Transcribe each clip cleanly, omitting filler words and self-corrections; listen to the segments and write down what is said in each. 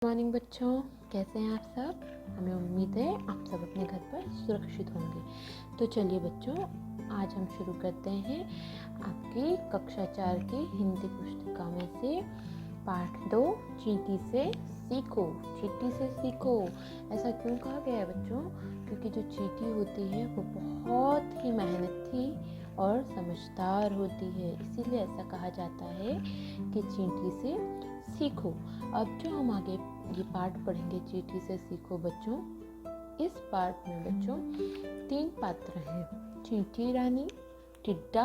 Morning बच्चों, कैसे हैं आप सब। हमें उम्मीद है आप सब अपने घर पर सुरक्षित होंगे। तो चलिए बच्चों, आज हम शुरू करते हैं आपकी कक्षा 4 की हिंदी पुस्तिका में से पाठ 2, चींटी से सीखो। चींटी से सीखो, ऐसा क्यों कहा गया है बच्चों? क्योंकि जो चींटी होती है वो बहुत ही मेहनती और समझदार होती है, इसीलिए ऐसा कहा जाता है कि चींटी से सीखो। अब जो हम आगे ये पाठ पढ़ेंगे, चींटी से सीखो बच्चों, इस पाठ में बच्चों 3 पात्र हैं, चींटी रानी, टिड्डा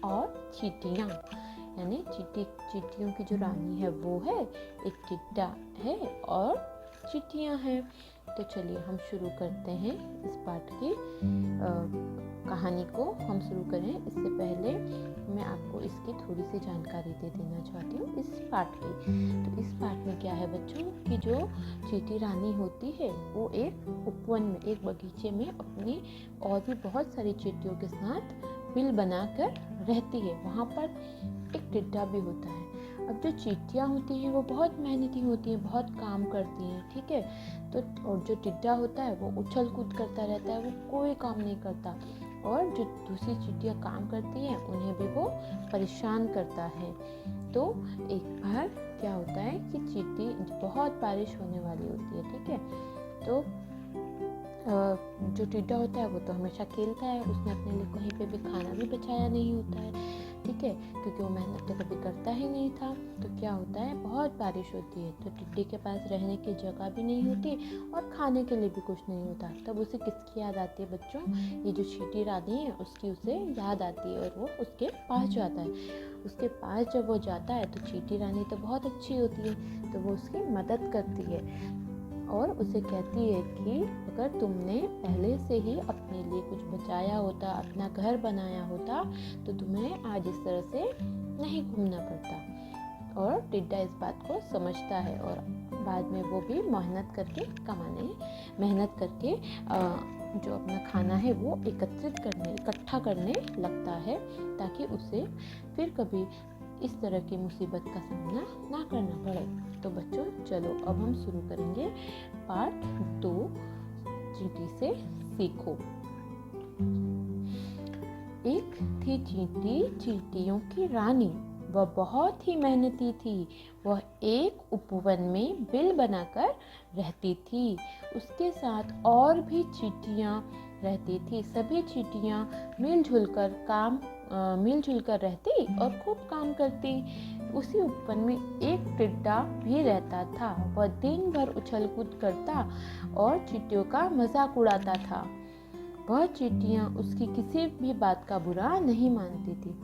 और चींटियाँ। यानी चींटियों की जो रानी है वो है, एक टिड्डा है और चींटियाँ हैं। तो चलिए हम शुरू करते हैं इस पाठ की कहानी को। हम शुरू करें इससे पहले मैं आपको इसकी थोड़ी सी जानकारी दे देना चाहती हूँ इस पाठ की। तो इस पाठ में क्या है बच्चों कि जो चींटी रानी होती है वो एक उपवन में, एक बगीचे में अपनी और भी बहुत सारी चींटियों के साथ बिल बनाकर रहती है। वहाँ पर एक टिड्डा भी होता है। अब जो चींटियाँ होती हैं वो बहुत मेहनती होती हैं, बहुत काम करती हैं, ठीक है। तो और जो टिड्डा होता है वो उछल कूद करता रहता है, वो कोई काम नहीं करता। और जो दूसरी चींटियाँ काम करती हैं उन्हें भी वो परेशान करता है। तो एक बार क्या होता है कि चींटी, बहुत बारिश होने वाली होती है, ठीक है। तो जो टिड्डा होता है वो तो हमेशा खेलता है, उसने अपने लिए कहीं पे भी खाना भी बचाया नहीं होता है, ठीक है, क्योंकि वो मेहनत तो कभी करता ही नहीं था। तो क्या होता है, बहुत बारिश होती है तो टिड्डे के पास रहने की जगह भी नहीं होती और खाने के लिए भी कुछ नहीं होता। तब उसे किसकी याद आती है बच्चों? ये जो चींटी रानी है उसकी उसे याद आती है और वो उसके पास जाता है। उसके पास जब वो जाता है तो चींटी रानी तो बहुत अच्छी होती है, तो वो उसकी मदद करती है और उसे कहती है कि अगर तुमने पहले से ही अपने लिए कुछ बचाया होता, अपना घर बनाया होता, तो तुम्हें आज इस तरह से नहीं घूमना पड़ता। और टिड्डा इस बात को समझता है और बाद में वो भी मेहनत करके जो अपना खाना है वो इकट्ठा करने लगता है, ताकि उसे फिर कभी इस तरह की मुसीबत का सामना ना करना पड़े। तो बच्चों चलो अब हम शुरू करेंगे पाठ 2, चींटी से सीखो। एक थी चींटी, चींटियों की रानी। वह बहुत ही मेहनती थी। वह एक उपवन में बिल बनाकर रहती थी। उसके साथ और भी चींटियाँ रहती थी। सभी चींटियाँ मिलजुल कर रहती और खूब काम करती। उसी उपवन में एक टिड्डा भी रहता था। वह दिन भर उछल कूद करता और चींटियों का मजाक उड़ाता था। वह चींटियाँ उसकी किसी भी बात का बुरा नहीं मानती थी,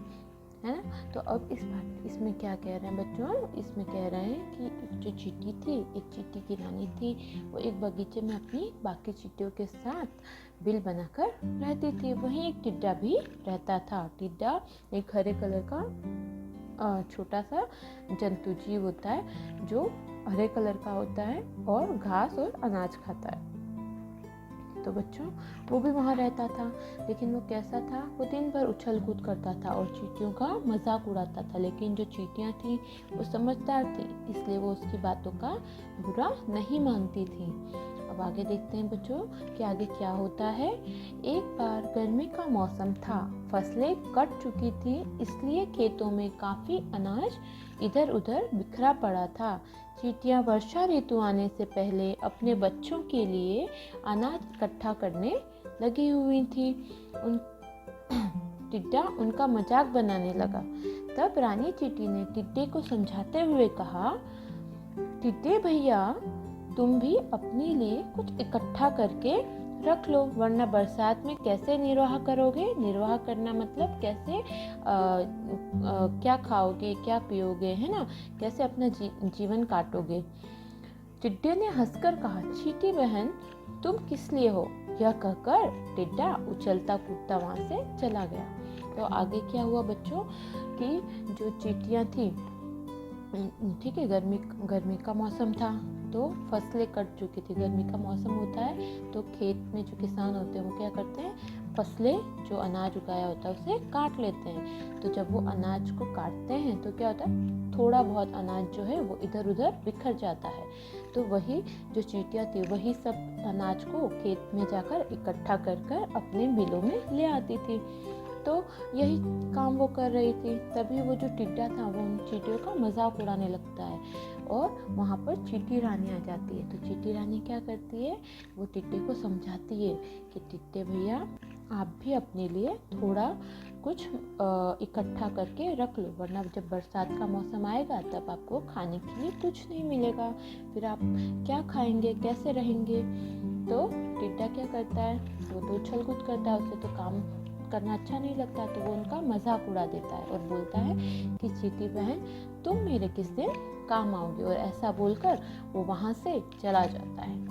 है ना। तो अब इसमें क्या कह रहे हैं बच्चों? इसमें कह रहे हैं कि जो चींटी थी, एक चींटी की रानी थी, वो एक बगीचे में अपनी बाकी चींटियों के साथ बिल बनाकर रहती थी। वहीं एक टिड्डा भी रहता था। टिड्डा एक हरे कलर का छोटा सा जंतु जीव होता है जो हरे कलर का होता है और घास और अनाज खाता है। तो बच्चों वो भी वहाँ रहता था, लेकिन वो कैसा था? वो दिन भर उछल कूद करता था और चींटियों का मजाक उड़ाता था। लेकिन जो चींटियाँ थी वो समझदार थी, इसलिए वो उसकी बातों का बुरा नहीं मानती थी। अब आगे देखते हैं बच्चों कि आगे क्या होता है। एक बार गर्मी का मौसम था, फसलें कट चुकी थी, इसलिए खेतों में काफ़ी अनाज इधर उधर बिखरा पड़ा था। चींटियाँ वर्षा ऋतु आने से पहले अपने बच्चों के लिए अनाज इकट्ठा करने लगी हुई थी। टिड्डा उनका मजाक बनाने लगा। तब रानी चींटी ने टिड्डे को समझाते हुए कहा, टिड्डे भैया, तुम भी अपने लिए कुछ इकट्ठा करके रख लो, वरना बरसात में कैसे निर्वाह करोगे? निर्वाह करना मतलब कैसे क्या खाओगे, क्या पियोगे, है ना, कैसे अपना जीवन काटोगे। टिड्डे ने हंसकर कहा, चींटी बहन, तुम किस लिए हो? यह कहकर टिड्डा उछलता कूदता वहाँ से चला गया। तो आगे क्या हुआ बच्चों कि जो चींटियाँ थी, ठीक है, गर्मी का मौसम था तो फसलें कट चुकी थी। गर्मी का मौसम होता है तो खेत में जो किसान होते हैं वो क्या करते हैं, फसलें जो अनाज उगाया होता है उसे काट लेते हैं। तो जब वो अनाज को काटते हैं तो क्या होता है, थोड़ा बहुत अनाज जो है वो इधर उधर बिखर जाता है। तो वही जो चींटियाँ थी वही सब अनाज को खेत में जाकर इकट्ठा कर कर अपने बिलों में ले आती थी। तो यही काम वो कर रही थी। तभी वो जो टिड्डा था वो उन चींटियों का मजाक उड़ाने लगता है और वहाँ पर चींटी रानी आ जाती है। तो चींटी रानी क्या करती है, वो टिड्डे को समझाती है कि टिड्डे भैया आप भी अपने लिए थोड़ा कुछ इकट्ठा करके रख लो, वरना जब बरसात का मौसम आएगा तब आपको खाने के लिए कुछ नहीं मिलेगा, फिर आप क्या खाएंगे, कैसे रहेंगे। तो टिड्डा क्या करता है, वो तो उछल कूद करता है, उसे तो काम करना अच्छा नहीं लगता, तो वो उनका मजाक उड़ा देता है और बोलता है कि चींटी बहन तुम मेरे किस दिन काम आओगे, और ऐसा बोलकर वो वहाँ से चला जाता है।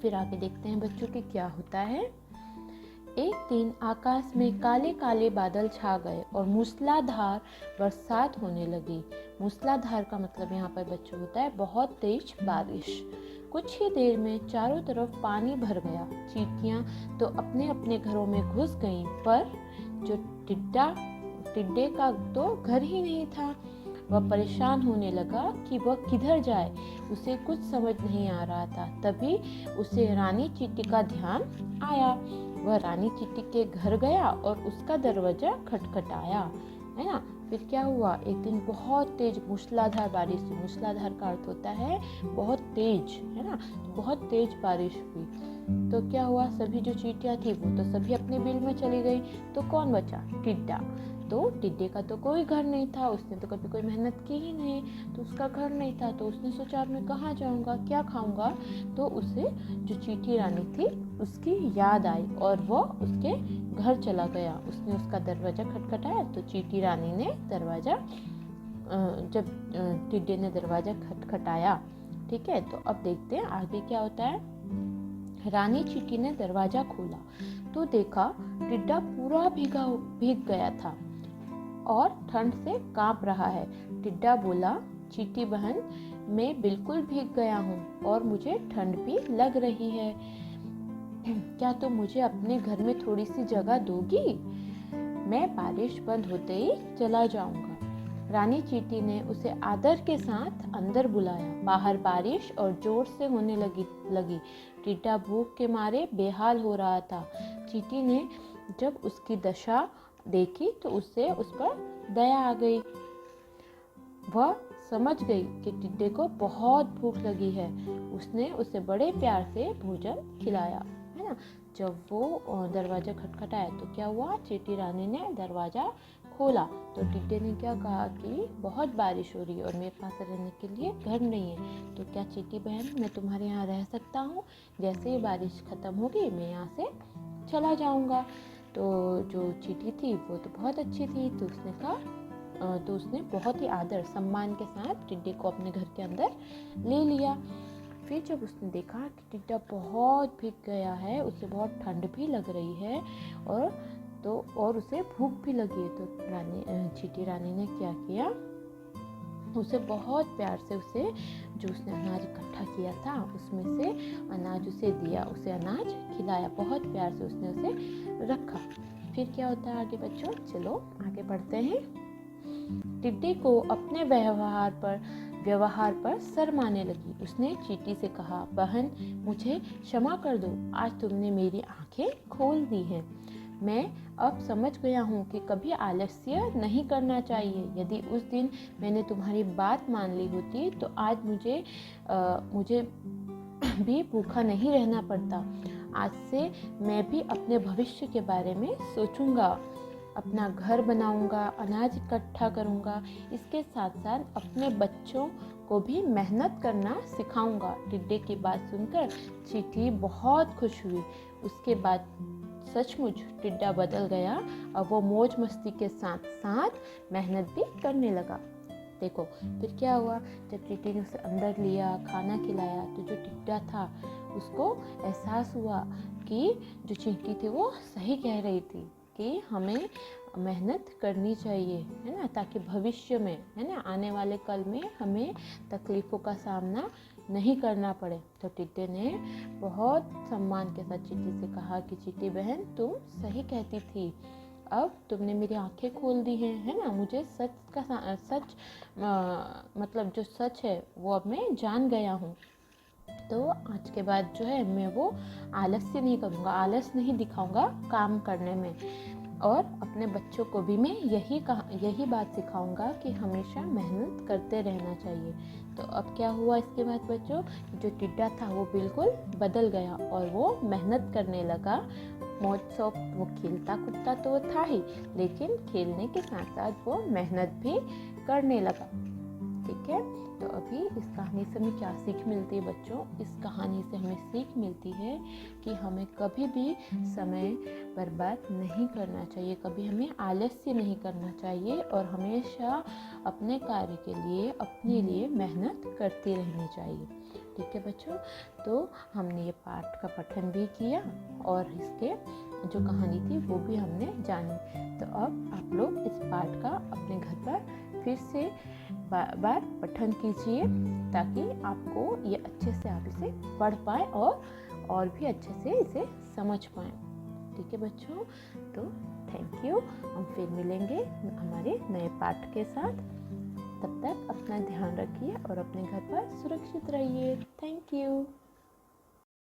फिर आगे देखते हैं बच्चों कि क्या होता है। एक दिन आकाश में काले काले बादल छा गए और मूसलाधार बरसात होने लगी। मूसलाधार का मतलब यहाँ पर बच्चों होता है बहुत तेज बारिश। कुछ ही देर में चारों तरफ पानी भर गया। चींटियां तो अपने अपने घरों में घुस गईं, पर जो टिड्डे का तो घर ही नहीं था। वह परेशान होने लगा कि वह किधर जाए, उसे कुछ समझ नहीं आ रहा था। तभी उसे रानी चींटी का ध्यान आया। वह रानी चींटी के घर गया और उसका दरवाजा खटखटाया, है ना। फिर क्या हुआ, एक दिन बहुत तेज मूसलाधार बारिश हुई। मूसलाधार का अर्थ होता है बहुत तेज, है ना। तो बहुत तेज बारिश हुई। तो क्या हुआ, सभी जो चींटियां थी वो तो सभी अपने बिल में चली गई। तो कौन बचा, टिड्डा। तो टिड्डे का तो कोई घर नहीं था, उसने तो कभी कोई मेहनत की ही नहीं, तो उसका घर नहीं था। तो उसने सोचा अब मैं कहाँ जाऊँगा, क्या खाऊंगा। तो उसे जो चींटी रानी थी उसकी याद आई और वो उसके घर चला गया। उसने उसका दरवाज़ा खटखटाया तो चींटी रानी ने दरवाज़ा, जब टिड्डे ने दरवाज़ा खटखटाया, ठीक है। तो अब देखते हैं आगे क्या होता है। रानी चींटी ने दरवाज़ा खोला तो देखा टिड्डा पूरा भीग गया था और ठंड से कांप रहा है। टिड्डा बोला, चींटी बहन मैं बिल्कुल भीग गया हूँ और मुझे ठंड भी लग रही है, क्या तुम मुझे अपने घर में थोड़ी सी जगह दोगी, मैं बारिश बंद होते ही चला जाऊंगा। रानी चींटी ने उसे आदर के साथ अंदर बुलाया। बाहर बारिश और जोर से होने लगी। टिड्डा भूख के मारे बेहाल हो रहा था। चींटी ने जब उसकी दशा देखी तो उससे उस पर दया आ गई। वह समझ गई कि टिड्डे को बहुत भूख लगी है। उसने उसे बड़े प्यार से भोजन खिलाया, है ना। जब वो दरवाजा खटखटाया तो क्या हुआ, चींटी रानी ने दरवाजा खोला तो टिड्डे ने क्या कहा कि बहुत बारिश हो रही है और मेरे पास रहने के लिए घर नहीं है, तो क्या चींटी बहन मैं तुम्हारे यहाँ रह सकता हूँ, जैसे ही बारिश खत्म होगी मैं यहाँ से चला जाऊँगा। तो जो चींटी थी वो तो बहुत अच्छी थी, तो उसने कहा, तो उसने बहुत ही आदर सम्मान के साथ टिड्डे को अपने घर के अंदर ले लिया। फिर जब उसने देखा कि टिड्डा बहुत भीग गया है, उसे बहुत ठंड भी लग रही है और उसे भूख भी लगी है, तो चींटी रानी ने क्या किया, उसे बहुत प्यार से उसे जो उसने अनाज इकट्ठा किया था उसमें से अनाज उसे दिया, उसे अनाज खिलाया, बहुत प्यार से उसने उसे रखा। फिर क्या होता है आगे बच्चों, चलो आगे बढ़ते हैं। टिड्डे को अपने व्यवहार पर शर्म आने लगी। उसने चींटी से कहा, बहन मुझे क्षमा कर दो, आज तुमने मेरी आंखें खोल दी हैं। मैं अब समझ गया हूँ कि कभी आलस्य नहीं करना चाहिए। यदि उस दिन मैंने तुम्हारी बात मान ली होती तो आज मुझे भी भूखा नहीं रहना पड़ता। आज से मैं भी अपने भविष्य के बारे में सोचूंगा, अपना घर बनाऊंगा, अनाज इकट्ठा करूंगा, इसके साथ साथ अपने बच्चों को भी मेहनत करना सिखाऊंगा। टिड्डे की बात सुनकर चींटी बहुत खुश हुई। उसके बाद सचमुच टिड्डा बदल गया और वो मौज मस्ती के साथ साथ मेहनत भी करने लगा। देखो फिर क्या हुआ, जब चींटी ने उसे अंदर लिया, खाना खिलाया, तो जो टिड्डा था उसको एहसास हुआ कि जो चींटी थी वो सही कह रही थी कि हमें मेहनत करनी चाहिए, है ना, ताकि भविष्य में, है ना, आने वाले कल में हमें तकलीफ़ों का सामना नहीं करना पड़े। तो टिड्डे ने बहुत सम्मान के साथ चींटी से कहा कि चींटी बहन तुम सही कहती थी, अब तुमने मेरी आंखें खोल दी हैं, है ना। मुझे सच मतलब जो सच है वो अब मैं जान गया हूँ। तो आज के बाद जो है मैं वो आलस्य नहीं करूँगा, आलस नहीं दिखाऊँगा काम करने में। और अपने बच्चों को भी मैं यही बात सिखाऊंगा कि हमेशा मेहनत करते रहना चाहिए। तो अब क्या हुआ इसके बाद बच्चों, जो टिड्डा था वो बिल्कुल बदल गया और वो मेहनत करने लगा। मौज शौक वो खेलता कूदता तो था ही, लेकिन खेलने के साथ साथ वो मेहनत भी करने लगा। ठीक है, तो अभी इस कहानी से हमें क्या सीख मिलती है बच्चों? इस कहानी से हमें सीख मिलती है कि हमें कभी भी समय बर्बाद नहीं करना चाहिए, कभी हमें आलस्य नहीं करना चाहिए और हमेशा अपने कार्य के लिए अपने लिए मेहनत करती रहनी चाहिए। ठीक है बच्चों, तो हमने ये पाठ का पठन भी किया और इसके जो कहानी थी वो भी हमने जानी। तो अब आप लोग इस पाठ का अपने घर पर फिर से बार पठन कीजिए ताकि आपको ये अच्छे से आप इसे पढ़ पाएँ और भी अच्छे से इसे समझ पाएँ। ठीक है बच्चों, तो थैंक यू। हम फिर मिलेंगे हमारे नए पाठ के साथ। तब तक अपना ध्यान रखिए और अपने घर पर सुरक्षित रहिए। Thank you.